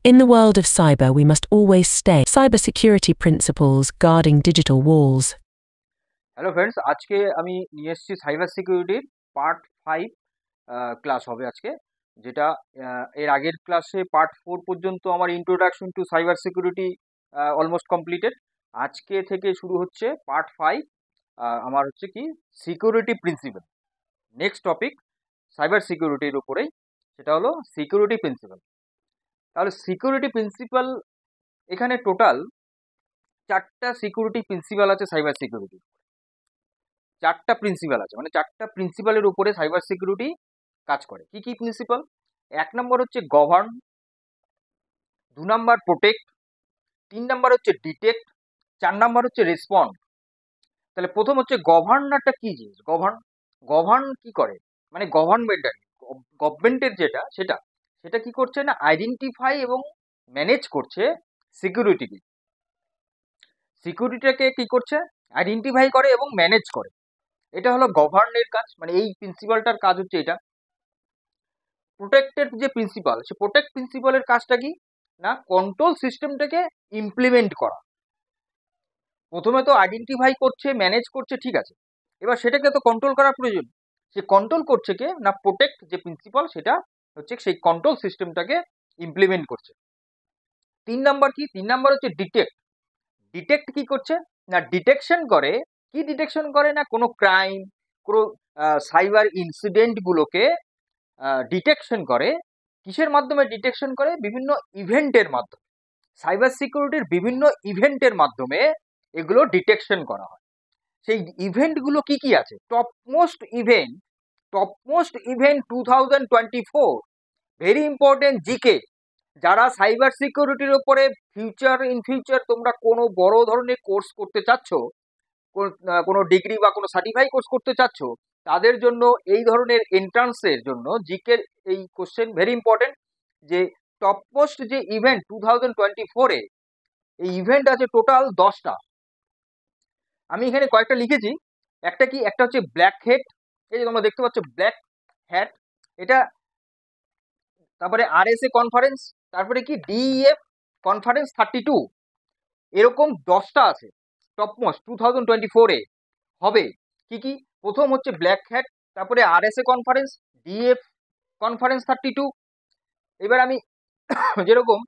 In the world of cyber, we must always stay cybersecurity principles guarding digital walls. Hello friends, আজকে আমি নিয়ে এসেছি cyber সিকিউরিটির part 5 class হবে আজকে, যেটা এর আগের ক্লাসে পার্ট 4 পর্যন্ত আমার introduction to cyber security almost completed. আজকে থেকে শুরু হচ্ছে পার্ট 5, আমার হচ্ছে কি security principal. Next topic cyber সিকিউরিটির উপরেই, সেটা হলো সিকিউরিটি প্রিন্সিপাল। তাহলে সিকিউরিটি প্রিন্সিপাল, এখানে টোটাল 4টা সিকিউরিটি প্রিন্সিপাল আছে সাইবার সিকিউরিটি। 4টা প্রিন্সিপাল আছে, মানে 4টা প্রিন্সিপালের উপরে সাইবার সিকিউরিটি কাজ করে। কি কি প্রিন্সিপাল? 1 নম্বর হচ্ছে গভর্ন, 2 নম্বর প্রোটেক্ট, 3 নম্বর হচ্ছে ডিটেক্ট, 4 নম্বর হচ্ছে রেসপন্ড। তাহলে প্রথম হচ্ছে গভর্নরটা কি জিনিস? গভর্ন কি করে, মানে গভর্নমেন্টের যেটা সেটা কি করছে না, আইডেন্টিফাই এবং ম্যানেজ করছে সিকিউরিটিকে। সিকিউরিটিটাকে কি করছে, আইডেন্টিফাই করে এবং ম্যানেজ করে। এটা হলো গভর্নের কাজ, মানে এই প্রিন্সিপালটার কাজ হচ্ছে এটা। প্রোটেক্টের যে প্রিন্সিপাল, সে প্রোটেক্ট প্রিন্সিপালের কাজটা কি না, কন্ট্রোল সিস্টেমটাকে ইমপ্লিমেন্ট করা। প্রথমে তো আইডেন্টিফাই করছে, ম্যানেজ করছে, ঠিক আছে, এবার সেটাকে তো কন্ট্রোল করার প্রয়োজন। সে কন্ট্রোল করছে কে না, প্রোটেক্ট যে প্রিন্সিপাল সেটা হচ্ছে সেই কন্ট্রোল সিস্টেমটাকে ইমপ্লিমেন্ট করছে। 3 নাম্বার কি, 3 নাম্বার হচ্ছে ডিটেক্ট। ডিটেক্ট কি করছে না, ডিটেকশন করে। কি ডিটেকশন করে না, কোনো ক্রাইম, কোনো সাইবার ইনসিডেন্ট গুলোকে ডিটেকশন করে। কিসের মাধ্যমে ডিটেকশন করে? বিভিন্ন ইভেন্টের মাধ্যমে। সাইবার সিকিউরিটির বিভিন্ন ইভেন্টের মাধ্যমে এগুলো ডিটেকশন করা হয়। সেই ইভেন্টগুলো কি কি আছে? Topmost event 2024, very important GK. যারা সাইবার সিকিউরিটির উপরে ইন ফিউচার তোমরা কোনো বড় ধরনের কোর্স করতে চাচ্ছ, কোনো ডিগ্রি বা কোনো সার্টিফাই কোর্স করতে চাচ্ছ, তাদের জন্য এই ধরনের এন্ট্রান্সের জন্য জিকের এই কোশ্চেন ভেরি ইম্পর্টেন্ট। যে টপমোস্ট যে ইভেন্ট 2024-এ, এই ইভেন্ট আছে টোটাল 10টা। আমি এখানে কয়েকটা লিখেছি। একটা হচ্ছে ব্ল্যাক হেড, এই যে তোমরা দেখতে পাচ্ছ ব্ল্যাক হ্যাট, এটা। তারপরে আরএসএ কনফারেন্স, তারপরে কি ডিইএফ কনফারেন্স 32, এরকম 10টা আছে টপমোস্ট 2024-এ হবে। কি কি? প্রথম হচ্ছে ব্ল্যাক হ্যাট, তারপরে আরএসএ কনফারেন্স, ডিএফ কনফারেন্স 32। এবার আমি যেরকম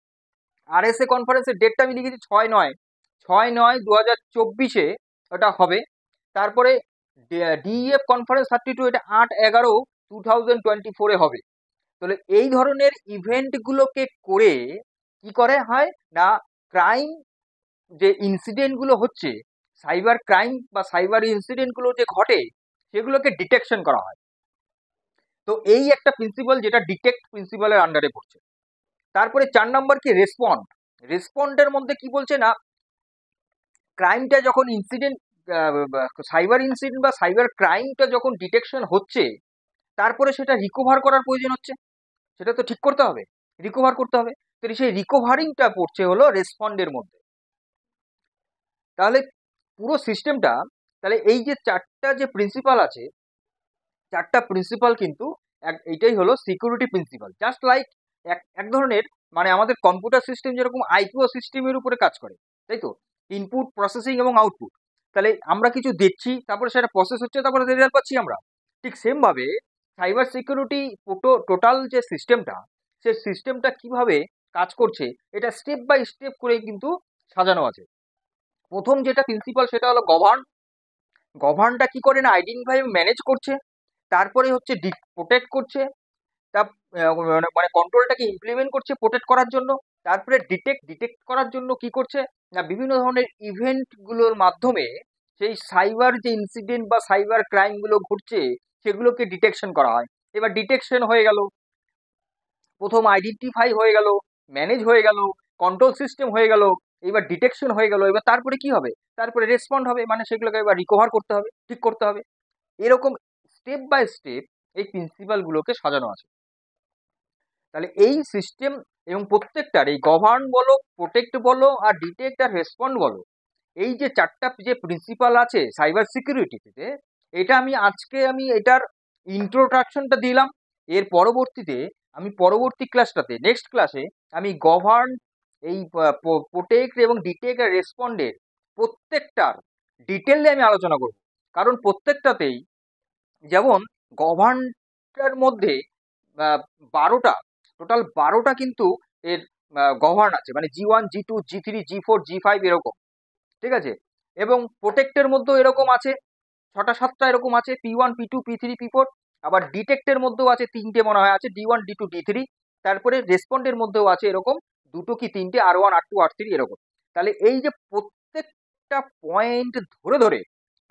আরএসএ কনফারেন্সের ডেটটা আমি লিখেছি 6/9/2024-এ ওটা হবে। তারপরে ডিএফ কনফারেন্স 32, এটা 8/11/2024-এ হবে। তাহলে এই ধরনের ইভেন্টগুলোকে করে কি করে হয় না, ক্রাইম যে ইনসিডেন্টগুলো হচ্ছে, সাইবার ক্রাইম বা সাইবার ইনসিডেন্টগুলো যে ঘটে, সেগুলোকে ডিটেকশন করা হয়। তো এই একটা প্রিন্সিপাল, যেটা ডিটেক্ট প্রিন্সিপালের আন্ডারে পড়ছে। তারপরে 4 নম্বর কি, রেসপন্ড। রেসপন্ডের মধ্যে কি বলছে না, ক্রাইমটা যখন ইনসিডেন্ট, সাইবার ইনসিডেন্ট বা সাইবার ক্রাইমটা যখন ডিটেকশন হচ্ছে, তারপরে সেটা রিকভার করার প্রয়োজন হচ্ছে, সেটা তো ঠিক করতে হবে, রিকভার করতে হবে। তো সেই রিকভারিংটা পড়ছে হলো রেসপন্ডের মধ্যে। তাহলে পুরো সিস্টেমটা, তাহলে এই যে 4টা যে প্রিন্সিপাল আছে, 4টা প্রিন্সিপাল কিন্তু এইটাই হলো সিকিউরিটি প্রিন্সিপাল। জাস্ট লাইক এক ধরনের, মানে আমাদের কম্পিউটার সিস্টেম যেরকম আইকিউ সিস্টেমের উপরে কাজ করে, তাই তো, ইনপুট, প্রসেসিং এবং আউটপুট। তাহলে আমরা কিছু দেখছি, তারপরে সেটা প্রসেস হচ্ছে, তারপরে রেজাল্ট পাচ্ছি আমরা। ঠিক সেম ভাবে সাইবার সিকিউরিটি টোটাল যে সিস্টেমটা, সেই সিস্টেমটা কিভাবে কাজ করছে, এটা স্টেপ বাই স্টেপ করে কিন্তু সাজানো আছে। প্রথম যেটা প্রিন্সিপাল, সেটা হলো গভর্নটা কি করে না, আইডেন্টিফাই ম্যানেজ করছে। তারপরে হচ্ছে প্রোটেক্ট করছে, তা মানে কন্ট্রোলটাকে ইমপ্লিমেন্ট করছে প্রোটেক্ট করার জন্য। তারপরে ডিটেক্ট করার জন্য কি করছে না, বিভিন্ন ধরনের ইভেন্টগুলোর মাধ্যমে সেই সাইবার যে ইনসিডেন্ট বা সাইবার ক্রাইমগুলো ঘটছে, সেগুলোকে ডিটেকশন করা হয়। এবার ডিটেকশন হয়ে গেল, প্রথম আইডেন্টিফাই হয়ে গেল, ম্যানেজ হয়ে গেল, কন্ট্রোল সিস্টেম হয়ে গেল, এবার ডিটেকশন হয়ে গেল। এবার তারপরে কি হবে, তারপরে রেসপন্ড হবে, মানে সেগুলোকে এবার রিকভার করতে হবে, ঠিক করতে হবে। এরকম স্টেপ বাই স্টেপ এই প্রিন্সিপালগুলোকে সাজানো আছে। তাহলে এই সিস্টেম এবং প্রত্যেকটার, এই গভর্ন বলো, প্রোটেক্ট বলো, আর ডিটেক্ট আর রেসপন্ড বলো, এই যে 4টা যে প্রিন্সিপাল আছে সাইবার সিকিউরিটিতে, এটা আমি আজকে এটার ইন্ট্রোডাকশনটা দিলাম। এর পরবর্তীতে আমি পরবর্তী ক্লাসটাতে নেক্সট ক্লাসে আমি গভর্ন, এই প্রোটেক্ট এবং ডিটেক্ট আর রেসপন্ডের প্রত্যেকটার ডিটেলে আমি আলোচনা করব। কারণ প্রত্যেকটাতেই যেমন গভর্নটার মধ্যে 12টা, টোটাল 12টা কিন্তু এর গভর্ন আছে, মানে G1 G2 G3 G4 G5 এরকম, ঠিক আছে। এবং প্রোটেক্টের মধ্যেও এরকম আছে 6টা 7টা এরকম আছে, P1 P2 P3 P4। আবার ডিটেক্টের মধ্যেও আছে 3টে মনে হয় আছে, D1 D2 D3। তারপরে রেসপন্ডের মধ্যেও আছে এরকম 2টো কি 3টে, R1 R2 R3 এরকম। তাহলে এই যে প্রত্যেকটা পয়েন্ট ধরে ধরে,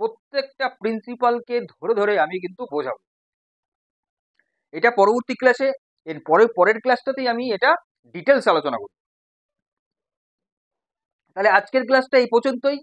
প্রত্যেকটা প্রিন্সিপালকে ধরে ধরে আমি কিন্তু বোঝাবো। এটা পরবর্তী ক্লাসে, এর পরের ক্লাসটাতেই আমি এটা ডিটেলস আলোচনা করব। তাহলে আজকের ক্লাসটা এই পর্যন্তই।